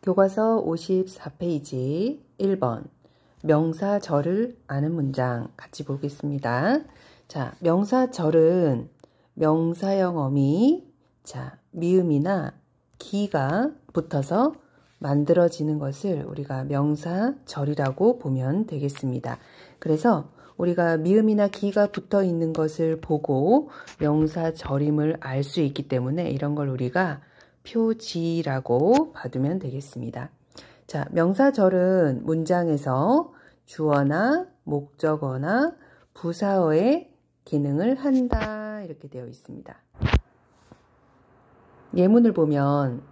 교과서 54페이지 1번 명사절을 아는 문장 같이 보겠습니다. 자, 명사절은 명사형 어미, 자, 미음이나 기가 붙어서 만들어지는 것을 우리가 명사절이라고 보면 되겠습니다. 그래서 우리가 미음이나 기가 붙어 있는 것을 보고 명사절임을 알 수 있기 때문에 이런 걸 우리가 표지라고 봐두면 되겠습니다. 자, 명사절은 문장에서 주어나 목적어나 부사어의 기능을 한다 이렇게 되어 있습니다. 예문을 보면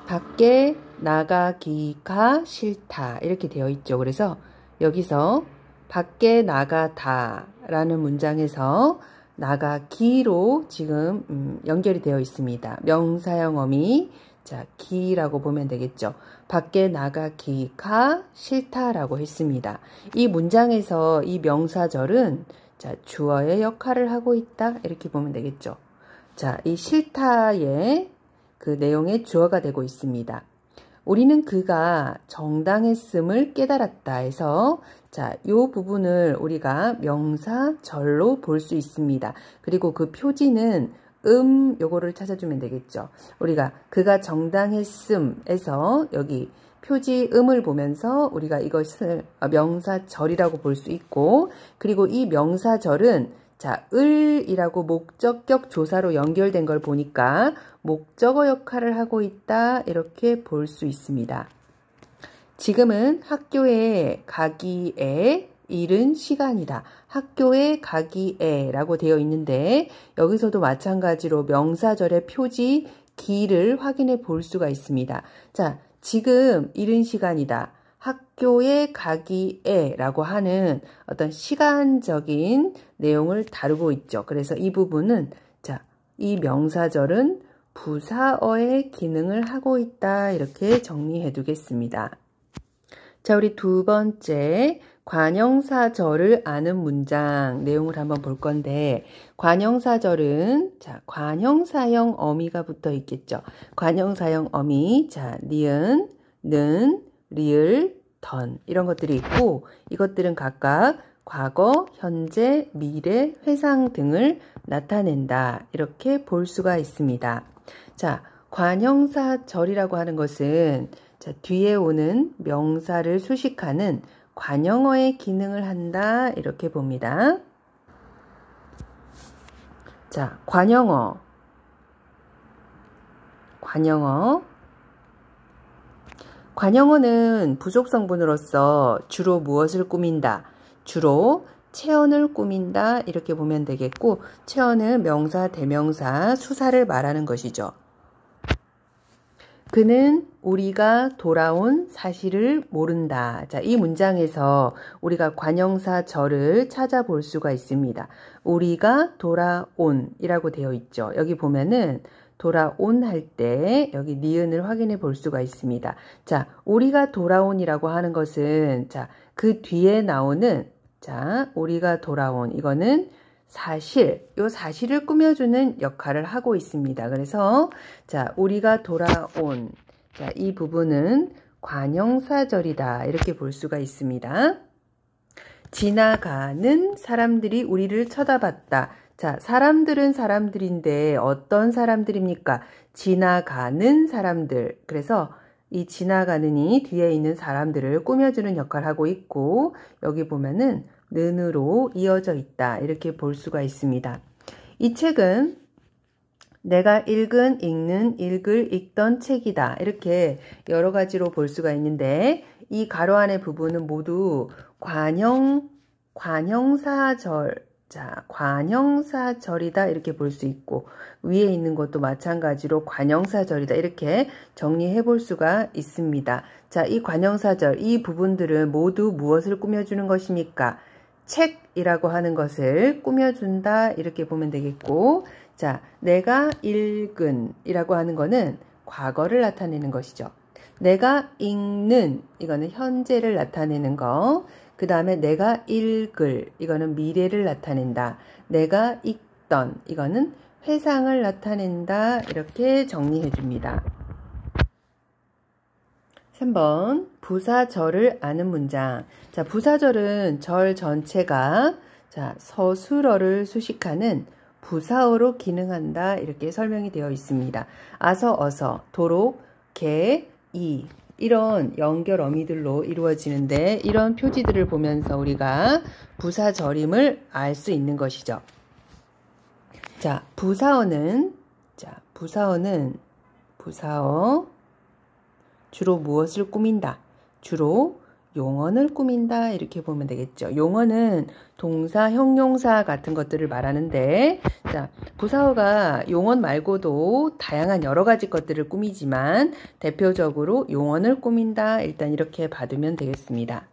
밖에 나가기가 싫다 이렇게 되어 있죠. 그래서 여기서 밖에 나가다 라는 문장에서 나가기로 지금 연결이 되어 있습니다. 명사형 어미, 자, 기라고 보면 되겠죠. 밖에 나가기가 싫다라고 했습니다. 이 문장에서 이 명사절은 자, 주어의 역할을 하고 있다 이렇게 보면 되겠죠. 자, 이 싫다의 그 내용의 주어가 되고 있습니다. 우리는 그가 정당했음을 깨달았다 해서 자, 요 부분을 우리가 명사절로 볼 수 있습니다. 그리고 그 표지는 요거를 찾아주면 되겠죠. 우리가 그가 정당했음에서 여기 표지 음을 보면서 우리가 이것을 명사절이라고 볼 수 있고, 그리고 이 명사절은 자, 을이라고 목적격 조사로 연결된 걸 보니까 목적어 역할을 하고 있다 이렇게 볼 수 있습니다. 지금은 학교에 가기에 이른 시간이다. 학교에 가기에 라고 되어 있는데 여기서도 마찬가지로 명사절의 표지 기를 확인해 볼 수가 있습니다. 자, 지금 이른 시간이다. 학교에 가기에 라고 하는 어떤 시간적인 내용을 다루고 있죠. 그래서 이 부분은 자, 이 명사절은 부사어의 기능을 하고 있다 이렇게 정리해 두겠습니다. 자, 우리 두 번째 관형사절을 아는 문장 내용을 한번 볼 건데, 관형사절은 자, 관형사형 어미가 붙어 있겠죠. 관형사형 어미, 자, 니은, 는, 리을, 던 이런 것들이 있고, 이것들은 각각 과거, 현재, 미래, 회상 등을 나타낸다 이렇게 볼 수가 있습니다. 자, 관형사절이라고 하는 것은 자, 뒤에 오는 명사를 수식하는 관형어의 기능을 한다 이렇게 봅니다. 자, 관형어. 관형어는 부속성분으로서 주로 무엇을 꾸민다? 주로 체언을 꾸민다 이렇게 보면 되겠고, 체언은 명사, 대명사, 수사를 말하는 것이죠. 그는 우리가 돌아온 사실을 모른다. 자, 이 문장에서 우리가 관형사절을 찾아볼 수가 있습니다. 우리가 돌아온 이라고 되어 있죠. 여기 보면은 돌아온 할 때 여기 니은을 확인해 볼 수가 있습니다. 자, 우리가 돌아온이라고 하는 것은 자, 그 뒤에 나오는 자, 우리가 돌아온 이거는 사실, 요 사실을 꾸며주는 역할을 하고 있습니다. 그래서 자, 우리가 돌아온 자, 이 부분은 관형사절이다 이렇게 볼 수가 있습니다. 지나가는 사람들이 우리를 쳐다봤다. 자, 사람들은 사람들인데 어떤 사람들입니까? 지나가는 사람들. 그래서 이 지나가는이 뒤에 있는 사람들을 꾸며주는 역할을 하고 있고, 여기 보면은 는으로 이어져 있다 이렇게 볼 수가 있습니다. 이 책은 내가 읽은, 읽던 책이다 이렇게 여러 가지로 볼 수가 있는데, 이 가로 안의 부분은 모두 관형사절, 자, 관형사절이다 이렇게 볼 수 있고, 위에 있는 것도 마찬가지로 관형사절이다 이렇게 정리해 볼 수가 있습니다. 자, 이 관형사절, 이 부분들은 모두 무엇을 꾸며주는 것입니까? 책이라고 하는 것을 꾸며준다 이렇게 보면 되겠고, 자, 내가 읽은 이라고 하는 거는 과거를 나타내는 것이죠. 내가 읽는 이거는 현재를 나타내는 거, 그 다음에 내가 읽을 이거는 미래를 나타낸다. 내가 읽던 이거는 회상을 나타낸다 이렇게 정리해 줍니다. 3번 부사절을 아는 문장. 자, 부사절은 절 전체가 자, 서술어를 수식하는 부사어로 기능한다. 이렇게 설명이 되어 있습니다. 아서, 어서, 도록, 개, 이 이런 연결 어미들로 이루어지는데 이런 표지들을 보면서 우리가 부사절임을 알 수 있는 것이죠. 자, 부사어는 부사어 주로 무엇을 꾸민다? 주로 용언을 꾸민다. 이렇게 보면 되겠죠. 용언은 동사, 형용사 같은 것들을 말하는데 자, 부사어가 용언 말고도 다양한 여러 가지 것들을 꾸미지만 대표적으로 용언을 꾸민다. 일단 이렇게 봐두면 되겠습니다.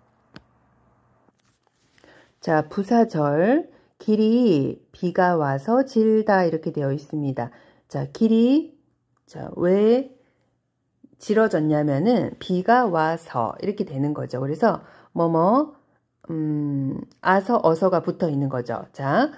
자, 부사절 길이 비가 와서 질다 이렇게 되어 있습니다. 자, 길이 왜 질어졌냐면은 비가 와서 이렇게 되는 거죠. 그래서 아서 어서가 붙어 있는 거죠. 자,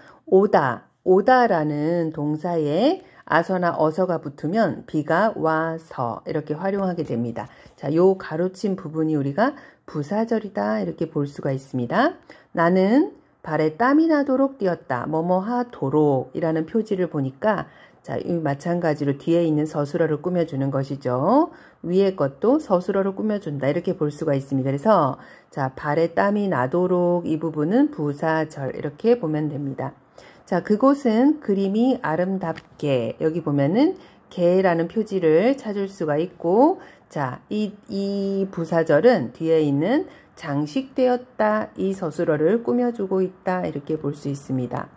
오다라는 동사에 아서나 어서가 붙으면 비가 와서 이렇게 활용하게 됩니다. 자, 요 가로친 부분이 우리가 부사절이다 이렇게 볼 수가 있습니다. 나는 발에 땀이 나도록 뛰었다. 하도록 이라는 표지를 보니까 자, 마찬가지로 뒤에 있는 서술어를 꾸며주는 것이죠. 위에 것도 서술어를 꾸며준다. 이렇게 볼 수가 있습니다. 그래서 자, 발에 땀이 나도록 이 부분은 부사절 이렇게 보면 됩니다. 자, 그곳은 그림이 아름답게 여기 보면은 개라는 표지를 찾을 수가 있고 자, 이 부사절은 뒤에 있는 장식되었다. 이 서술어를 꾸며주고 있다. 이렇게 볼 수 있습니다.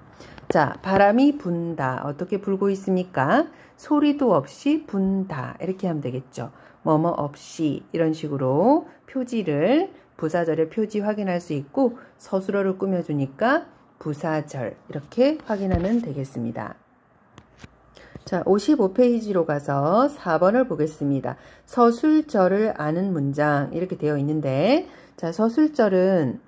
자, 바람이 분다. 어떻게 불고 있습니까? 소리도 없이 분다. 이렇게 하면 되겠죠. 없이 이런 식으로 표지를 부사절의 표지 확인할 수 있고 서술어를 꾸며주니까 부사절 이렇게 확인하면 되겠습니다. 자, 55페이지로 가서 4번을 보겠습니다. 서술절을 아는 문장 이렇게 되어 있는데 자, 서술절은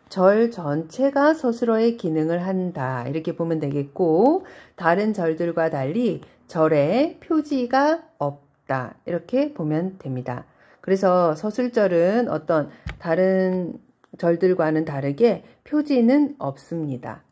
절 전체가 서술어의 기능을 한다. 이렇게 보면 되겠고 다른 절들과 달리 절에 표지가 없다. 이렇게 보면 됩니다. 그래서 서술절은 어떤 다른 절들과는 다르게 표지는 없습니다.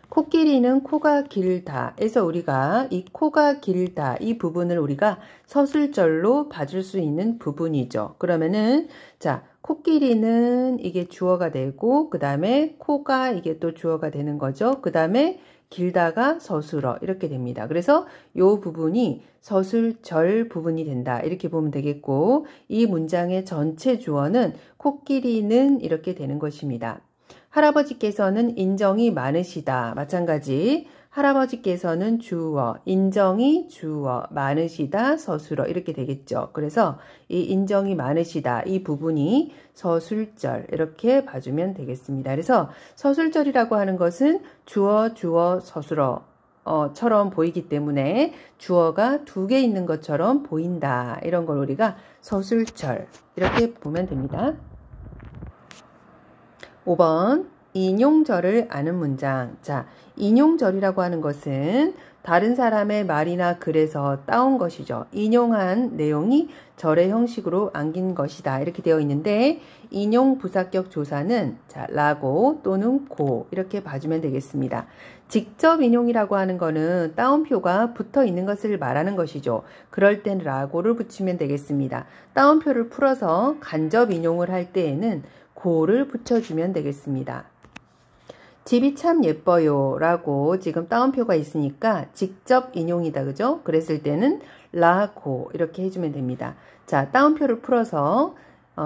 코끼리는 코가 길다. 에서 우리가 이 코가 길다. 이 부분을 우리가 서술절로 봐줄 수 있는 부분이죠. 그러면은 자, 코끼리는 이게 주어가 되고 그 다음에 코가 이게 또 주어가 되는 거죠. 그 다음에 길다가 서술어 이렇게 됩니다. 그래서 이 부분이 서술절 부분이 된다. 이렇게 보면 되겠고 이 문장의 전체 주어는 코끼리는 이렇게 되는 것입니다. 할아버지께서는 인정이 많으시다. 마찬가지 할아버지께서는 주어, 인정이 주어, 많으시다, 서술어 이렇게 되겠죠. 그래서 이 인정이 많으시다 이 부분이 서술절 이렇게 봐주면 되겠습니다. 그래서 서술절이라고 하는 것은 주어, 서술어 처럼 보이기 때문에 주어가 두 개 있는 것처럼 보인다. 이런 걸 우리가 서술절 이렇게 보면 됩니다. 5번 인용절을 아는 문장. 자, 인용절이라고 하는 것은 다른 사람의 말이나 글에서 따온 것이죠. 인용한 내용이 절의 형식으로 안긴 것이다. 이렇게 되어 있는데 인용 부사격 조사는 자, 라고 또는 고 이렇게 봐주면 되겠습니다. 직접 인용이라고 하는 거는 따옴표가 붙어 있는 것을 말하는 것이죠. 그럴 땐 라고를 붙이면 되겠습니다. 따옴표를 풀어서 간접 인용을 할 때에는 고를 붙여주면 되겠습니다. 집이 참 예뻐요 라고 지금 따옴표가 있으니까 직접 인용이다. 그죠? 그랬을 때는 라고 이렇게 해주면 됩니다. 자, 따옴표를 풀어서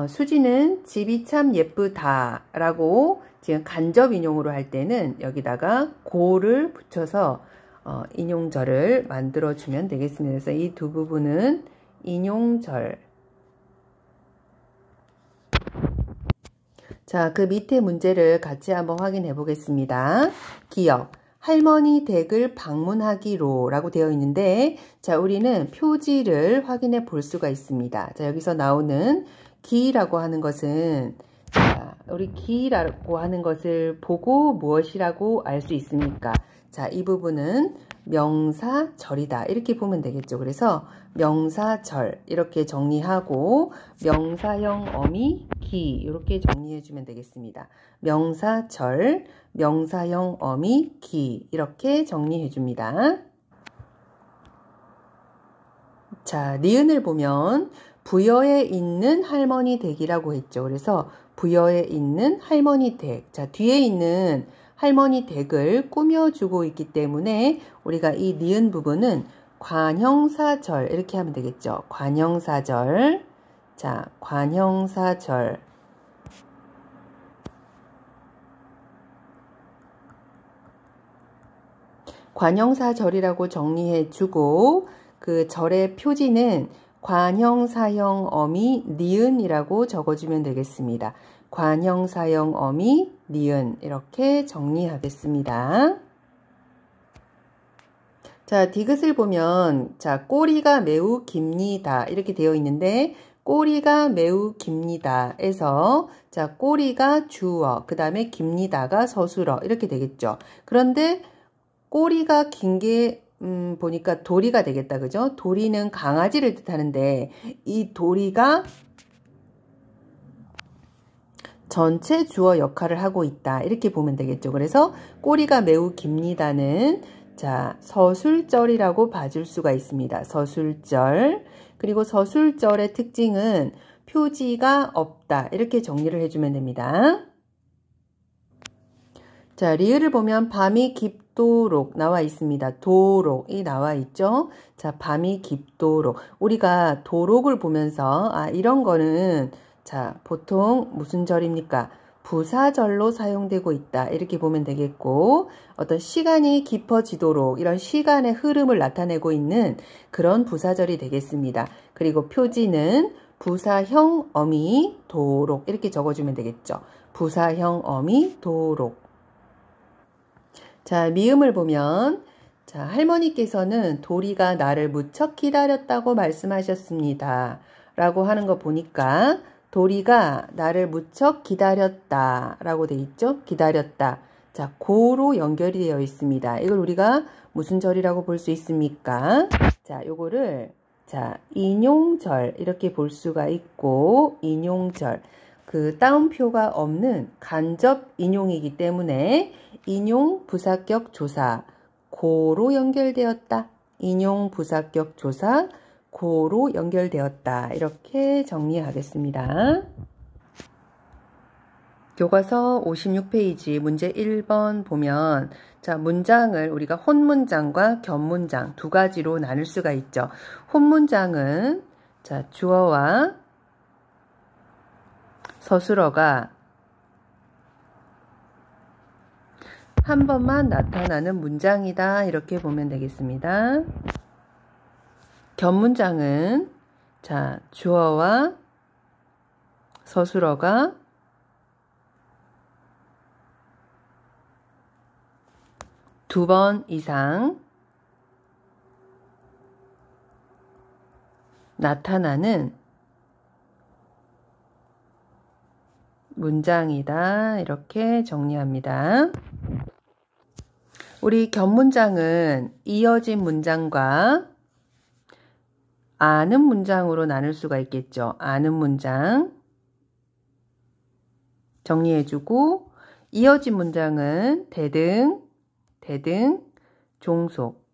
수지는 집이 참 예쁘다 라고 지금 간접 인용으로 할 때는 여기다가 고를 붙여서 인용절을 만들어주면 되겠습니다. 그래서 이 두 부분은 인용절. 자, 그 밑에 문제를 같이 한번 확인해 보겠습니다. 기억, 할머니 댁을 방문하기로 라고 되어 있는데 자, 우리는 표지를 확인해 볼 수가 있습니다. 자, 여기서 나오는 기라고 하는 것은 자, 우리 기라고 하는 것을 보고 무엇이라고 알 수 있습니까? 자, 이 부분은 명사절이다. 이렇게 보면 되겠죠. 그래서 명사절 이렇게 정리하고 명사형 어미 기 이렇게 정리해 주면 되겠습니다. 명사절, 명사형 어미 기 이렇게 정리해 줍니다. 자, 니은을 보면 부여에 있는 할머니 댁이라고 했죠. 그래서 부여에 있는 할머니 댁. 자, 뒤에 있는 할머니 댁을 꾸며주고 있기 때문에 우리가 이 니은 부분은 관형사절 이렇게 하면 되겠죠. 관형사절. 자, 관형사절. 관형사절이라고 정리해주고 그 절의 표지는 관형사형 어미 니은이라고 적어주면 되겠습니다. 관형사형 어미 니은 이렇게 정리하겠습니다. 자, 디귿을 보면 자, 꼬리가 매우 깁니다. 이렇게 되어 있는데 꼬리가 매우 깁니다. 에서 자, 꼬리가 주어, 그 다음에 깁니다가 서술어 이렇게 되겠죠. 그런데 꼬리가 긴 게 보니까 도리가 되겠다. 그죠? 도리는 강아지를 뜻하는데 이 도리가 전체 주어 역할을 하고 있다. 이렇게 보면 되겠죠. 그래서 꼬리가 매우 깁니다는 자, 서술절이라고 봐줄 수가 있습니다. 서술절. 그리고 서술절의 특징은 표지가 없다. 이렇게 정리를 해주면 됩니다. 자, 리을을 보면 밤이 깊도록 나와 있습니다. 도록이 나와 있죠. 자, 밤이 깊도록. 우리가 도록을 보면서 이런 거는 자, 보통 무슨 절입니까? 부사절로 사용되고 있다. 이렇게 보면 되겠고 어떤 시간이 깊어지도록 이런 시간의 흐름을 나타내고 있는 그런 부사절이 되겠습니다. 그리고 표지는 부사형 어미 도록 이렇게 적어주면 되겠죠. 부사형 어미 도록. 자, 미음을 보면 자, 할머니께서는 도리가 나를 무척 기다렸다고 말씀하셨습니다. 라고 하는 거 보니까 도리가 나를 무척 기다렸다 라고 돼 있죠. 기다렸다. 자, 고로 연결이 되어 있습니다. 이걸 우리가 무슨 절이라고 볼 수 있습니까? 자, 요거를 자, 인용절 이렇게 볼 수가 있고 인용절. 그 따옴표가 없는 간접 인용이기 때문에 인용 부사격 조사 고로 연결되었다. 인용 부사격 조사 고로 연결되었다. 이렇게 정리하겠습니다. 교과서 56페이지 문제 1번 보면 자, 문장을 우리가 혼문장과 겹문장 두 가지로 나눌 수가 있죠. 혼문장은 자, 주어와 서술어가 한 번만 나타나는 문장이다. 이렇게 보면 되겠습니다. 겹문장은 자, 주어와 서술어가 두 번 이상 나타나는 문장이다. 이렇게 정리합니다. 우리 겹문장은 이어진 문장과 아는 문장으로 나눌 수가 있겠죠. 아는 문장 정리해주고 이어진 문장은 대등, 종속.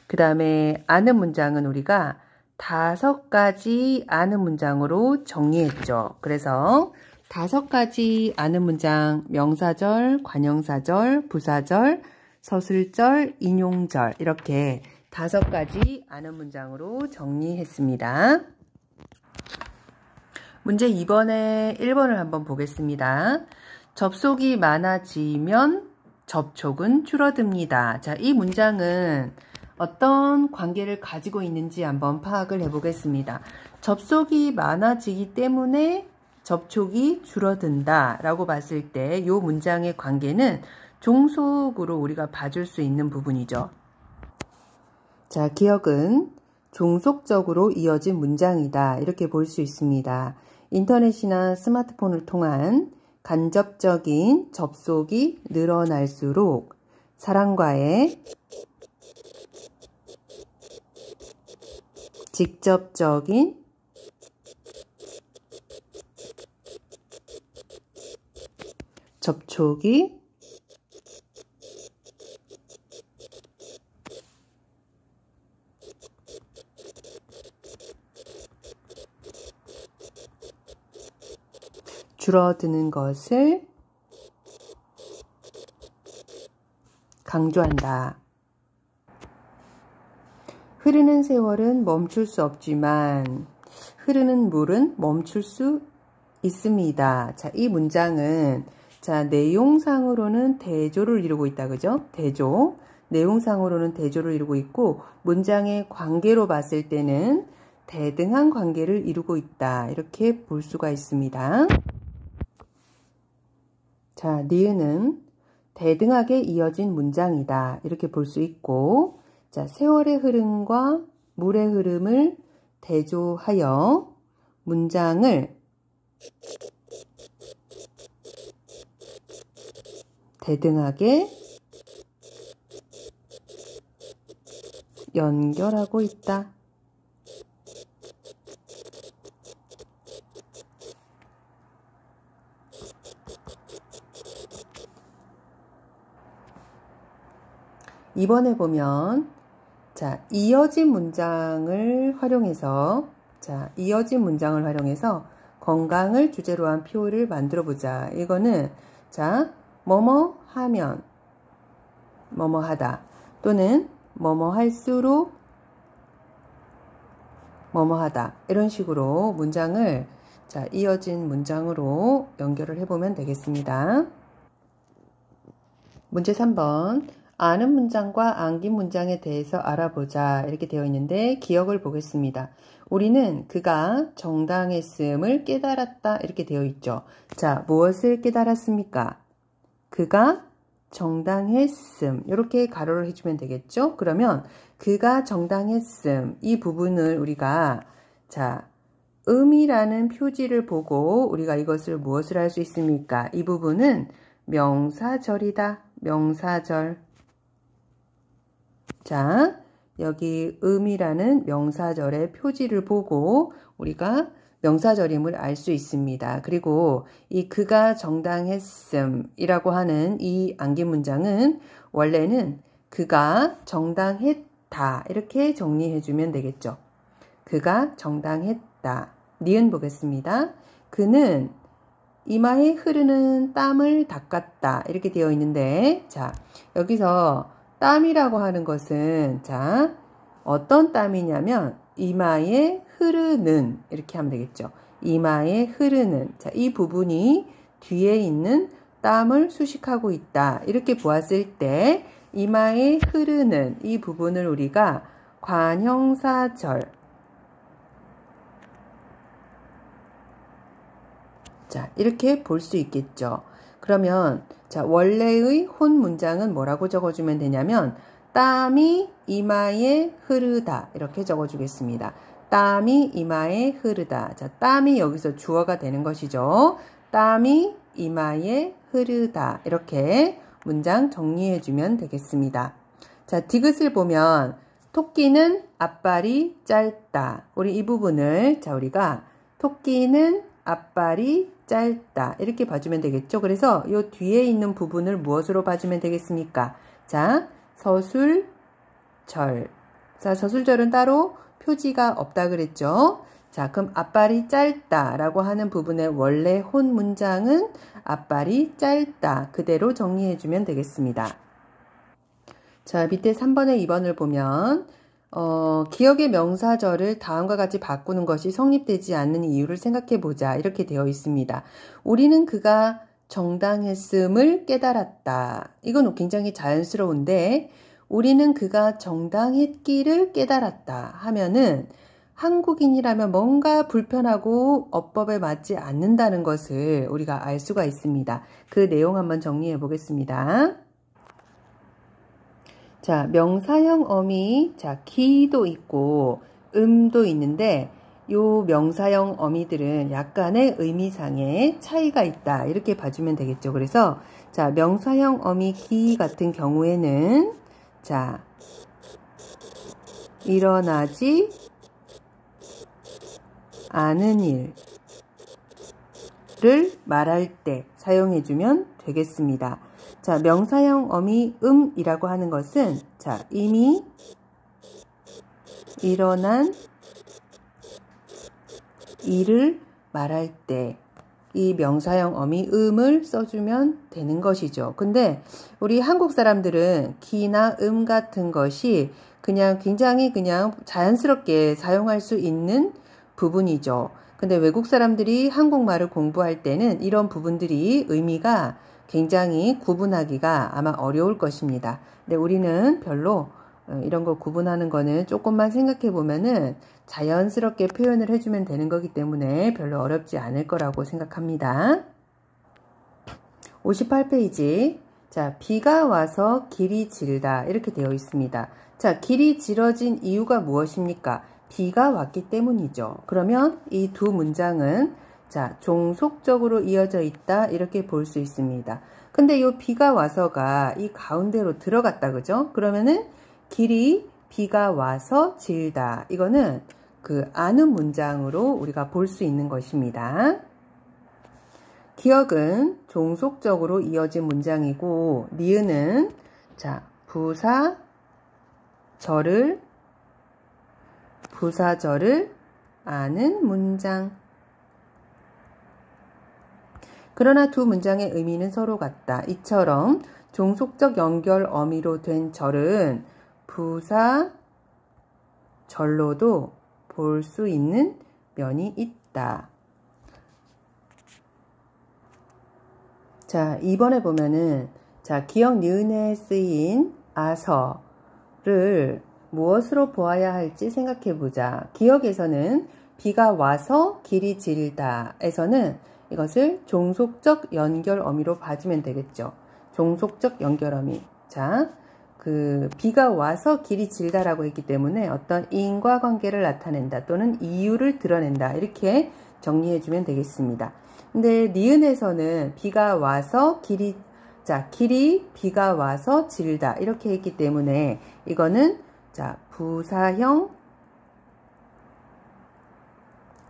그 다음에 아는 문장은 우리가 5가지 아는 문장으로 정리했죠. 그래서 5가지 아는 문장, 명사절, 관형사절, 부사절, 서술절, 인용절 이렇게 5가지 아는 문장으로 정리했습니다. 문제 2번에 1번을 한번 보겠습니다. 접속이 많아지면 접촉은 줄어듭니다. 자, 이 문장은 어떤 관계를 가지고 있는지 한번 파악을 해보겠습니다. 접속이 많아지기 때문에 접촉이 줄어든다 라고 봤을 때 이 문장의 관계는 종속으로 우리가 봐줄 수 있는 부분이죠. 자, 기억은 종속적으로 이어진 문장이다 이렇게 볼 수 있습니다. 인터넷이나 스마트폰을 통한 간접적인 접속이 늘어날수록 사람과의 직접적인 접촉이 줄어드는 것을 강조한다. 흐르는 세월은 멈출 수 없지만 흐르는 물은 멈출 수 있습니다. 자, 이 문장은 자, 내용상으로는 대조를 이루고 있다. 그죠? 대조. 내용상으로는 대조를 이루고 있고 문장의 관계로 봤을 때는 대등한 관계를 이루고 있다. 이렇게 볼 수가 있습니다. 자, 니은은 대등하게 이어진 문장이다. 이렇게 볼 수 있고 자, 세월의 흐름과 물의 흐름을 대조하여 문장을 대등하게 연결하고 있다. 이번에 보면 자, 이어진 문장을 활용해서 건강을 주제로 한 표를 만들어 보자. 이거는 자, 뭐뭐 하면 뭐뭐 하다 또는 뭐뭐 할수록 뭐뭐 하다 이런 식으로 문장을 자, 이어진 문장으로 연결을 해보면 되겠습니다. 문제 3번 아는 문장과 안긴 문장에 대해서 알아보자 이렇게 되어 있는데 기억을 보겠습니다. 우리는 그가 정당했음을 깨달았다 이렇게 되어 있죠. 자, 무엇을 깨달았습니까? 그가 정당했음 이렇게 가로를 해주면 되겠죠. 그러면 그가 정당했음 이 부분을 우리가 자 음이라는 표지를 보고 우리가 이것을 무엇을 할 수 있습니까? 이 부분은 명사절이다. 명사절. 자, 여기 음이라는 명사절의 표지를 보고 우리가 명사절임을 알 수 있습니다. 그리고 이 그가 정당했음이라고 하는 이 안긴 문장은 원래는 그가 정당했다 이렇게 정리해주면 되겠죠. 그가 정당했다. 니은 보겠습니다. 그는 이마에 흐르는 땀을 닦았다 이렇게 되어 있는데 자 여기서 땀이라고 하는 것은 자 어떤 땀이냐면 이마에 흐르는 이렇게 하면 되겠죠. 이마에 흐르는 자, 이 부분이 뒤에 있는 땀을 수식하고 있다. 이렇게 보았을 때 이마에 흐르는 이 부분을 우리가 관형사절 자, 이렇게 볼 수 있겠죠. 그러면 자, 원래의 혼 문장은 뭐라고 적어주면 되냐면 땀이 이마에 흐르다 이렇게 적어주겠습니다. 땀이 이마에 흐르다. 자, 땀이 여기서 주어가 되는 것이죠. 땀이 이마에 흐르다 이렇게 문장 정리해주면 되겠습니다. 자, 디귿을 보면 토끼는 앞발이 짧다. 우리 이 부분을 자 우리가 토끼는 앞발이 짧다 이렇게 봐주면 되겠죠. 그래서 이 뒤에 있는 부분을 무엇으로 봐주면 되겠습니까? 자, 서술절. 자, 서술절은 따로 표지가 없다 그랬죠. 자, 그럼 앞발이 짧다 라고 하는 부분의 원래 혼 문장은 앞발이 짧다 그대로 정리해주면 되겠습니다. 자, 밑에 3번에 2번을 보면 기억의 명사절을 다음과 같이 바꾸는 것이 성립되지 않는 이유를 생각해 보자 이렇게 되어 있습니다. 우리는 그가 정당했음을 깨달았다. 이건 굉장히 자연스러운데 우리는 그가 정당했기를 깨달았다 하면은 한국인이라면 뭔가 불편하고 어법에 맞지 않는다는 것을 우리가 알 수가 있습니다. 그 내용 한번 정리해 보겠습니다. 자, 명사형 어미, 자, 기도 있고 음도 있는데 요 명사형 어미들은 약간의 의미상의 차이가 있다. 이렇게 봐주면 되겠죠. 그래서 자, 명사형 어미 기 같은 경우에는 자, 일어나지 않은 일을 말할 때 사용해주면 되겠습니다. 자, 명사형 어미 이라고 하는 것은 자, 이미 일어난 일을 말할 때 이 명사형 어미 을 써주면 되는 것이죠. 근데 우리 한국 사람들은 기나 같은 것이 그냥 굉장히 그냥 자연스럽게 사용할 수 있는 부분이죠. 근데 외국 사람들이 한국말을 공부할 때는 이런 부분들이 의미가 굉장히 구분하기가 아마 어려울 것입니다. 근데 우리는 별로 이런 거 구분하는 거는 조금만 생각해 보면은 자연스럽게 표현을 해주면 되는 거기 때문에 별로 어렵지 않을 거라고 생각합니다. 58페이지. 자, 비가 와서 길이 질다. 이렇게 되어 있습니다. 자, 길이 질어진 이유가 무엇입니까? 비가 왔기 때문이죠. 그러면 이 두 문장은 자, 종속적으로 이어져 있다. 이렇게 볼 수 있습니다. 근데 이 비가 와서가 이 가운데로 들어갔다. 그죠? 그러면은 길이 비가 와서 질다. 이거는 그 아는 문장으로 우리가 볼 수 있는 것입니다. 기억은 종속적으로 이어진 문장이고 니은은 자, 부사절을 아는 문장. 그러나 두 문장의 의미는 서로 같다. 이처럼 종속적 연결 어미로 된 절은 부사절로도 볼 수 있는 면이 있다. 자, 2번에 보면은 자, 기억 니은에 쓰인 아서를 무엇으로 보아야 할지 생각해 보자. 기억에서는 비가 와서 길이 질다 에서는 이것을 종속적 연결 어미로 봐주면 되겠죠. 종속적 연결 어미. 자, 그 비가 와서 길이 질다라고 했기 때문에 어떤 인과관계를 나타낸다 또는 이유를 드러낸다 이렇게 정리해주면 되겠습니다. 근데 니은에서는 비가 와서 길이 비가 와서 질다 이렇게 했기 때문에 이거는 자, 부사형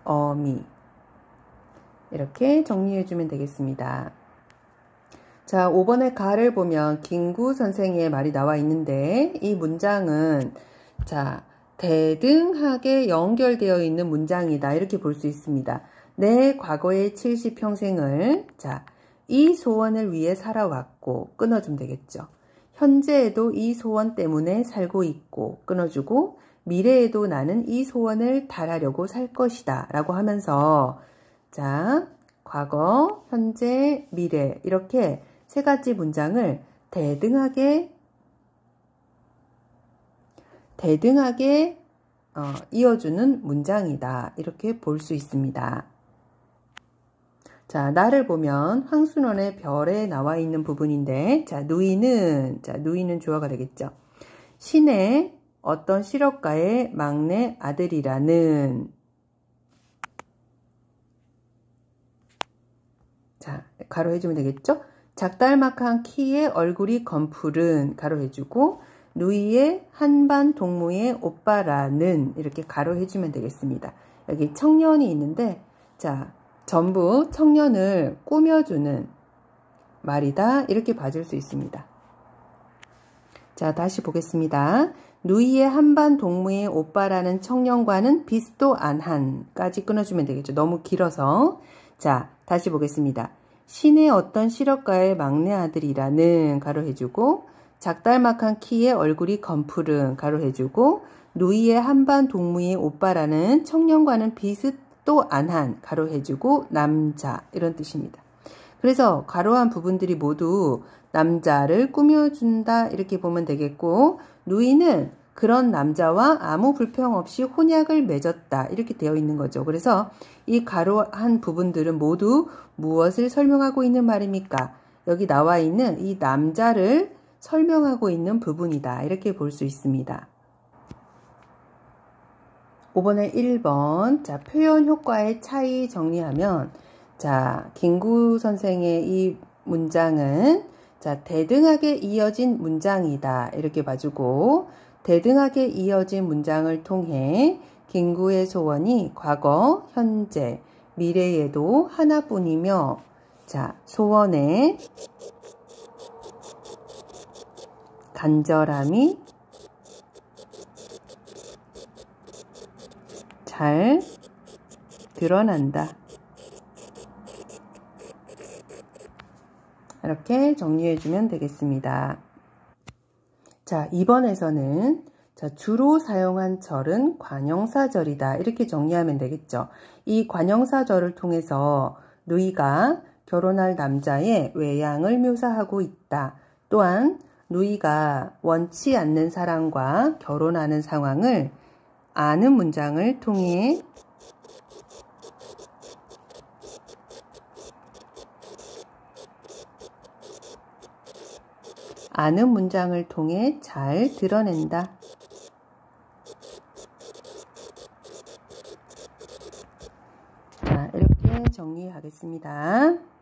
어미 이렇게 정리해주면 되겠습니다. 자, 5번의 가를 보면 김구 선생의 말이 나와 있는데 이 문장은 자, 대등하게 연결되어 있는 문장이다 이렇게 볼 수 있습니다. 내 과거의 70평생을 자, 이 소원을 위해 살아왔고 끊어주면 되겠죠. 현재에도 이 소원 때문에 살고 있고 끊어주고 미래에도 나는 이 소원을 달하려고 살 것이다 라고 하면서 자, 과거, 현재, 미래 이렇게 세 가지 문장을 대등하게 이어주는 문장이다 이렇게 볼 수 있습니다. 자, 나를 보면 황순원의 별에 나와 있는 부분인데 자, 누이는 주어가 되겠죠. 신의 어떤 실업가의 막내 아들이라는 자, 가로 해주면 되겠죠. 작달막한 키의 얼굴이 검푸른 가로 해주고 누이의 한반 동무의 오빠라는 이렇게 가로 해주면 되겠습니다. 여기 청년이 있는데 자, 전부 청년을 꾸며주는 말이다 이렇게 봐줄 수 있습니다. 자, 다시 보겠습니다. 누이의 한반 동무의 오빠라는 청년과는 비슷도 안한까지 끊어주면 되겠죠. 너무 길어서. 자, 다시 보겠습니다. 신의 어떤 실업가의 막내 아들이라는 가로 해주고 작달막한 키의 얼굴이 검푸른 가로 해주고 누이의 한반 동무의 오빠라는 청년과는 비슷도 안한 가로 해주고 남자 이런 뜻입니다. 그래서 가로한 부분들이 모두 남자를 꾸며준다 이렇게 보면 되겠고 누이는 그런 남자와 아무 불평 없이 혼약을 맺었다 이렇게 되어 있는 거죠. 그래서 이 가로한 부분들은 모두 무엇을 설명하고 있는 말입니까? 여기 나와 있는 이 남자를 설명하고 있는 부분이다 이렇게 볼 수 있습니다. 5번에 1번 자, 표현 효과의 차이 정리하면 자, 김구 선생의 이 문장은 자, 대등하게 이어진 문장이다. 이렇게 봐주고, 대등하게 이어진 문장을 통해 김구의 소원이 과거, 현재, 미래에도 하나뿐이며, 자, 소원의 간절함이 잘 드러난다. 이렇게 정리해주면 되겠습니다. 자, 2번에서는 자, 주로 사용한 절은 관형사절이다. 이렇게 정리하면 되겠죠. 이 관형사절을 통해서 누이가 결혼할 남자의 외양을 묘사하고 있다. 또한 누이가 원치 않는 사람과 결혼하는 상황을 아는 문장을 통해 아는 문장을 통해 잘 드러낸다. 자, 이렇게 정리하겠습니다.